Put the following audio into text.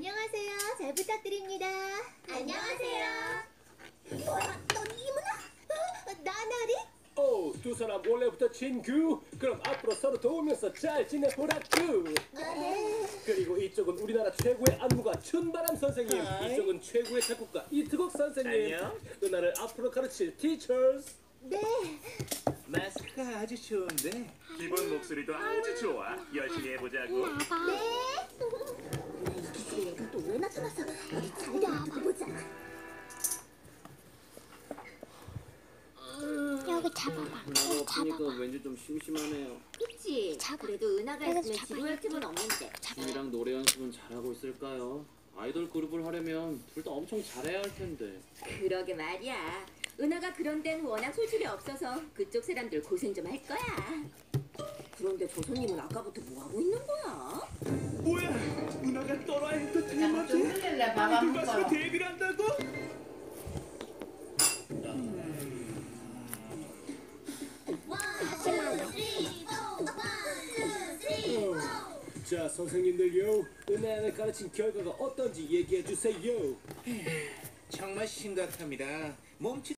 안녕하세요. 잘 부탁드립니다. 안녕하세요. 넌 이문아? 나나리? 두 사람 원래부터 친구. 그럼 앞으로 서로 도우면서 잘 지내보라구. 네. 그리고 이쪽은 우리나라 최고의 안무가 춘바람 선생님. 하이. 이쪽은 최고의 작곡가 이트곡 선생님. 안녕. 누나를 앞으로 가르칠 티처스. 네. 마스크가 아주 좋은데. 기본 목소리도 아주 좋아. 열심히 해보자고. 네. 이 기술의 애가 또 왜 나타났어? 어디 잘 되나 보자. 여기 잡아봐. 은하가 여기 없으니까 잡아봐. 왠지 좀 심심하네요. 그치? 잡아. 그래도 은하가 여기서 있으면 잡아. 지루할 틈은 없는데. 춤이랑 노래 연습은 잘하고 있을까요? 아이돌 그룹을 하려면 둘 다 엄청 잘해야 할 텐데. 그러게 말이야. 은하가 그런 데는 워낙 소질이 없어서 그쪽 사람들 고생 좀 할 거야. 그런데 조선님은 아까부터 뭐 하고 있는 거야? 뭐야? 은하가 떠라 좀 엔터테인먼트 흘릴래 봐봐 아이돌 가수로 묶어. 데뷔를 한다고? 자, 선생님들요. 은하를 가르친 결과가 어떤지 얘기해 주세요. 정말 심각합니다. 몸치